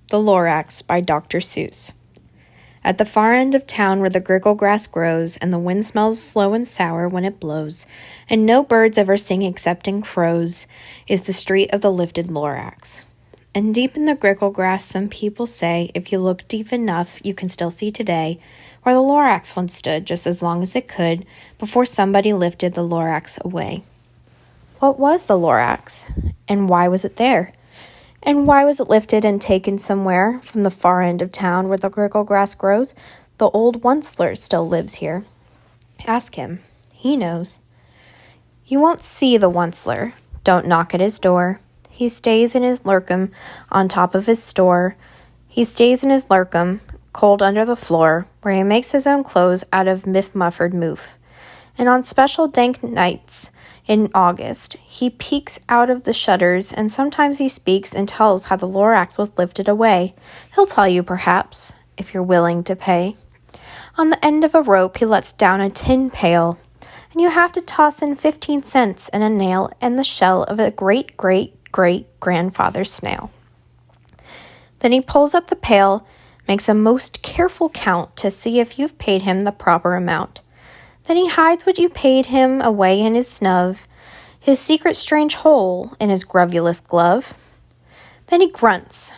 The Lorax by Dr. Seuss. At the far end of town where the grickle grass grows, and the wind smells slow and sour when it blows, and no birds ever sing excepting crows, is the street of the lifted Lorax. And deep in the grickle grass, some people say, if you look deep enough, you can still see today, where the Lorax once stood just as long as it could, before somebody lifted the Lorax away. What was the Lorax? And why was it there? And why was it lifted and taken somewhere from the far end of town where the grickle grass grows? The old Onceler still lives here. Ask him. He knows. You won't see the Onceler. Don't knock at his door. He stays in his lurkum on top of his store. He stays in his lurkum, cold under the floor, where he makes his own clothes out of miff-muffered moof. And on special dank nights in August, he peeks out of the shutters, and sometimes he speaks and tells how the Lorax was lifted away. He'll tell you, perhaps, if you're willing to pay. On the end of a rope, he lets down a tin pail, and you have to toss in 15 cents and a nail and the shell of a great-great-great-grandfather's snail. Then he pulls up the pail, makes a most careful count to see if you've paid him the proper amount. Then he hides what you paid him away in his snub, his secret strange hole in his gruvulous glove. Then he grunts,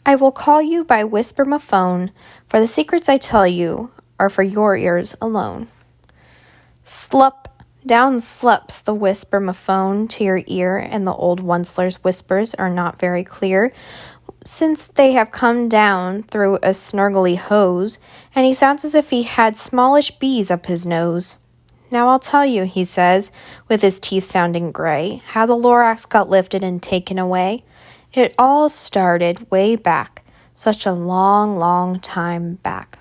I will call you by whisper-ma-phone, for the secrets I tell you are for your ears alone. Slup, down slups the whisper-ma-phone to your ear, and the old Onceler's whispers are not very clear, since they have come down through a snurgly hose, and he sounds as if he had smallish bees up his nose. Now I'll tell you, he says, with his teeth sounding gray, how the Lorax got lifted and taken away. It all started way back, such a long, long time back.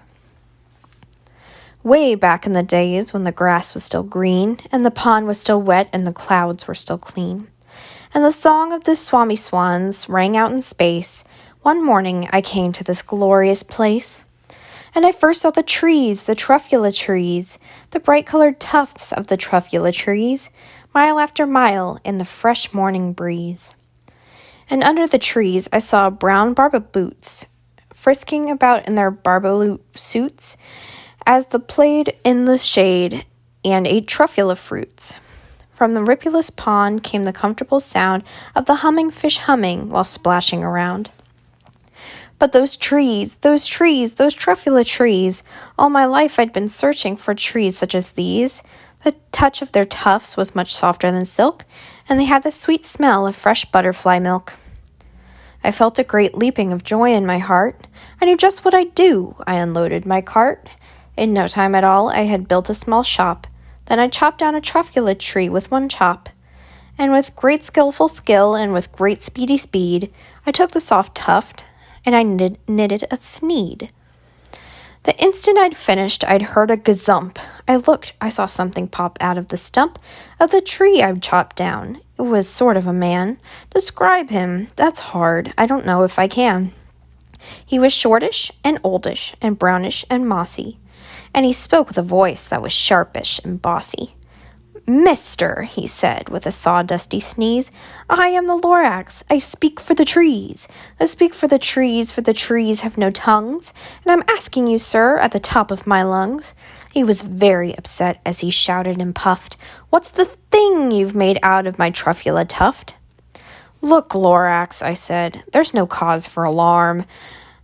Way back in the days when the grass was still green, and the pond was still wet, and the clouds were still clean. And the song of the swami swans rang out in space. One morning I came to this glorious place, and I first saw the trees, the truffula trees, the bright-colored tufts of the truffula trees, mile after mile in the fresh morning breeze. And under the trees I saw brown barbaboots, frisking about in their barbaloot suits, as they played in the shade and ate truffula fruits. From the ripulous pond came the comfortable sound of the humming fish humming while splashing around. But those trees, those truffula trees, all my life I'd been searching for trees such as these. The touch of their tufts was much softer than silk, and they had the sweet smell of fresh butterfly milk. I felt a great leaping of joy in my heart. I knew just what I'd do. I unloaded my cart. In no time at all, I had built a small shop. Then I chopped down a truffula tree with one chop. And with great skillful skill and with great speedy speed, I took the soft tuft, and I knitted a thneed. The instant I'd finished, I'd heard a gazump. I looked, I saw something pop out of the stump of the tree I'd chopped down. It was sort of a man. Describe him, that's hard, I don't know if I can. He was shortish and oldish and brownish and mossy, and he spoke with a voice that was sharpish and bossy. Mister, he said with a sawdusty sneeze, I am the Lorax. I speak for the trees. I speak for the trees have no tongues, and I'm asking you, sir, at the top of my lungs. He was very upset as he shouted and puffed, What's the thing you've made out of my truffula tuft? Look, Lorax, I said, there's no cause for alarm.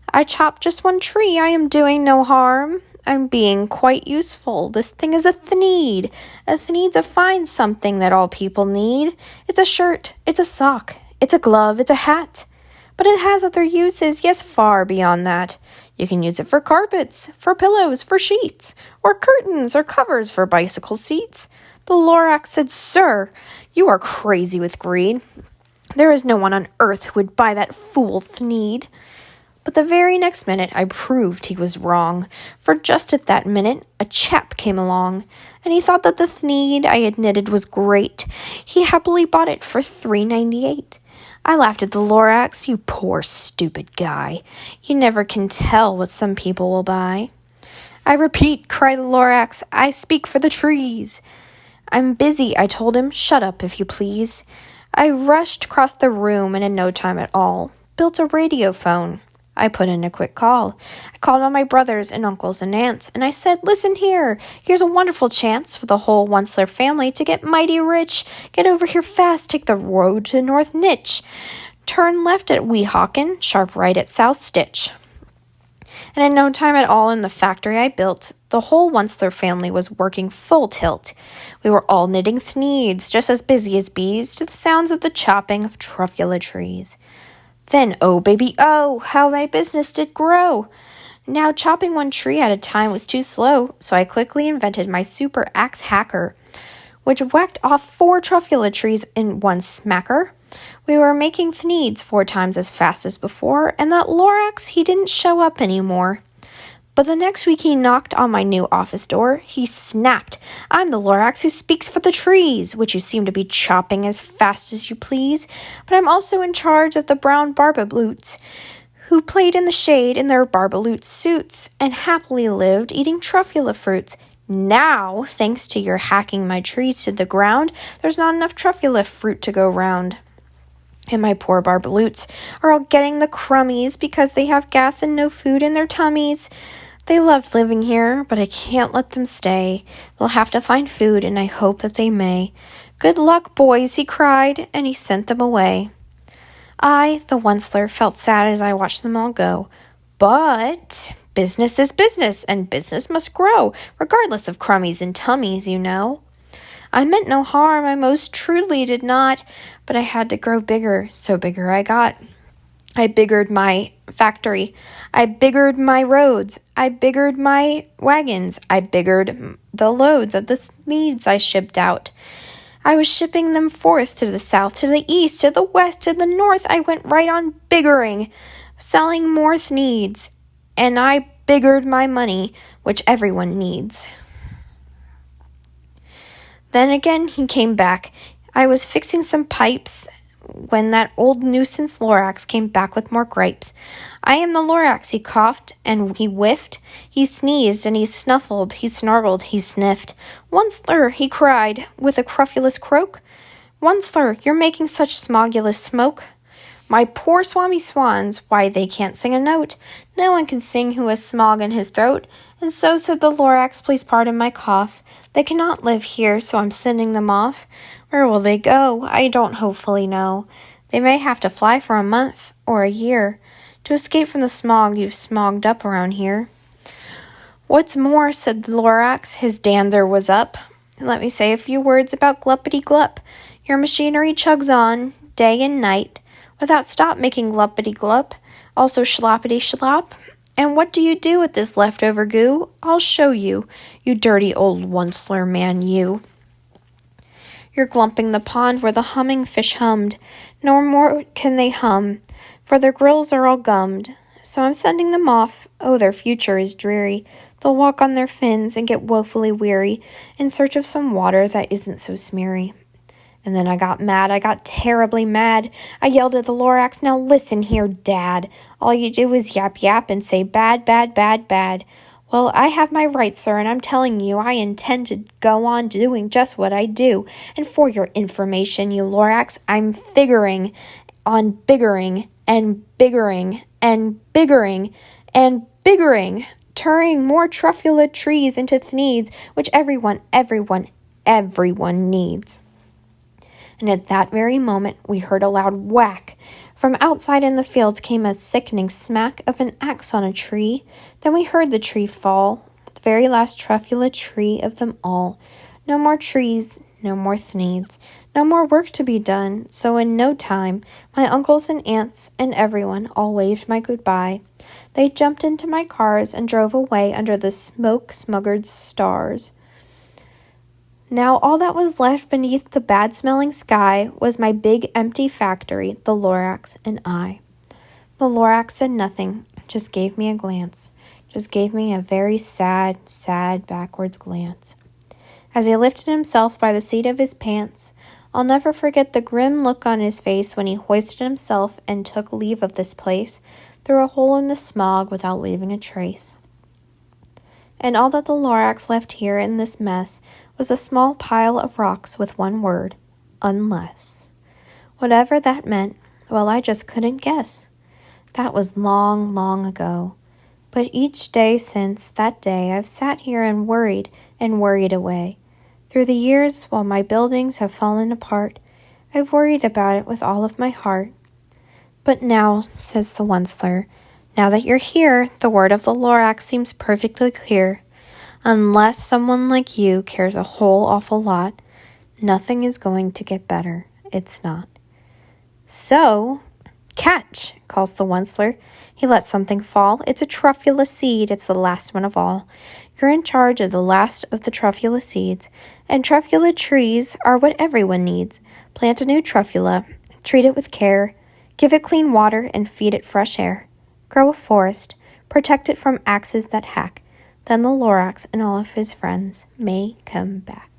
I chopped just one tree. I am doing no harm. I'm being quite useful. This thing is a thneed. A thneed's a fine something that all people need. It's a shirt, it's a sock, it's a glove, it's a hat. But it has other uses, yes, far beyond that. You can use it for carpets, for pillows, for sheets, or curtains or covers for bicycle seats. The Lorax said, Sir, you are crazy with greed. There is no one on earth who would buy that fool thneed. But the very next minute I proved he was wrong, for just at that minute a chap came along, and he thought that the thneed I had knitted was great. He happily bought it for $3.98. I laughed at the Lorax, you poor stupid guy. You never can tell what some people will buy. I repeat, cried the Lorax, I speak for the trees. I'm busy, I told him. Shut up, if you please. I rushed across the room and in no time at all built a radiophone. I put in a quick call. I called on my brothers and uncles and aunts, and I said, "Listen here. Here's a wonderful chance for the whole Onceler family to get mighty rich. Get over here fast. Take the road to North Nitch. Turn left at Weehawken, sharp right at South Stitch." And in no time at all in the factory I built, the whole Onceler family was working full tilt. We were all knitting thneeds, just as busy as bees, to the sounds of the chopping of truffula trees. Then, oh baby, oh, how my business did grow! Now chopping one tree at a time was too slow, so I quickly invented my super axe hacker, which whacked off 4 truffula trees in one smacker. We were making thneeds 4 times as fast as before, and that Lorax, he didn't show up anymore. But the next week he knocked on my new office door. He snapped, "I'm the Lorax who speaks for the trees, which you seem to be chopping as fast as you please. But I'm also in charge of the brown barbaloots, who played in the shade in their barbaloot suits, and happily lived eating truffula fruits. Now, thanks to your hacking my trees to the ground, there's not enough truffula fruit to go round. And my poor barbaloots are all getting the crummies because they have gas and no food in their tummies. They loved living here, but I can't let them stay. They'll have to find food, and I hope that they may. Good luck, boys," he cried, and he sent them away. I, the Onceler, felt sad as I watched them all go. But business is business, and business must grow, regardless of crummies and tummies, you know. I meant no harm, I most truly did not, but I had to grow bigger, so bigger I got. I biggered my factory. I biggered my roads. I biggered my wagons. I biggered the loads of the thneeds I shipped out. I was shipping them forth to the south, to the east, to the west, to the north. I went right on biggering, selling more thneeds, and I biggered my money, which everyone needs. Then again he came back. I was fixing some pipes when that old nuisance Lorax came back with more gripes. "I am the Lorax," he coughed, and he whiffed. He sneezed, and he snuffled, he snarled, he sniffed. "Onceler," he cried, with a cruffulous croak. "Onceler, you're making such smogulous smoke. My poor swami swans, why they can't sing a note. No one can sing who has smog in his throat." And so said the Lorax, "Please pardon my cough. They cannot live here, so I'm sending them off. Where will they go? I don't hopefully know. They may have to fly for a month or a year to escape from the smog you've smogged up around here." "What's more," said the Lorax, his dander was up, "let me say a few words about Gluppity-Glupp. Your machinery chugs on, day and night, without stop making Gluppity-Glupp, also Schloppity-Schlopp. And what do you do with this leftover goo? I'll show you, you dirty old Onceler man, you. You're glumping the pond where the humming fish hummed. No more can they hum, for their grills are all gummed. So I'm sending them off. Oh, their future is dreary. They'll walk on their fins and get woefully weary in search of some water that isn't so smeary." And then I got mad. I got terribly mad. I yelled at the Lorax, "Now listen here, Dad. All you do is yap yap and say bad, bad, bad, bad. Well, I have my rights, sir, and I'm telling you I intend to go on doing just what I do. And for your information, you Lorax, I'm figuring on biggering and biggering and biggering and biggering, turning more truffula trees into thneeds, which everyone needs." And at that very moment we heard a loud whack. From outside in the fields came a sickening smack of an axe on a tree. Then we heard the tree fall, the very last truffula tree of them all. No more trees, no more thneeds, no more work to be done. So in no time, my uncles and aunts and everyone all waved my goodbye. They jumped into my cars and drove away under the smoke-smuggered stars. Now all that was left beneath the bad-smelling sky was my big empty factory, the Lorax, and I. The Lorax said nothing, just gave me a glance, just gave me a very sad, sad backwards glance. As he lifted himself by the seat of his pants, I'll never forget the grim look on his face when he hoisted himself and took leave of this place through a hole in the smog without leaving a trace. And all that the Lorax left here in this mess was a small pile of rocks with one word, unless. Whatever that meant, well, I just couldn't guess. That was long, long ago. But each day since that day I've sat here and worried away. Through the years, while my buildings have fallen apart, I've worried about it with all of my heart. But now, says the Onceler, now that you're here, the word of the Lorax seems perfectly clear. Unless someone like you cares a whole awful lot, nothing is going to get better. It's not. So, catch, calls the Onceler. He lets something fall. It's a truffula seed. It's the last one of all. You're in charge of the last of the truffula seeds, and truffula trees are what everyone needs. Plant a new truffula, treat it with care, give it clean water, and feed it fresh air. Grow a forest, protect it from axes that hack. Then the Lorax and all of his friends may come back.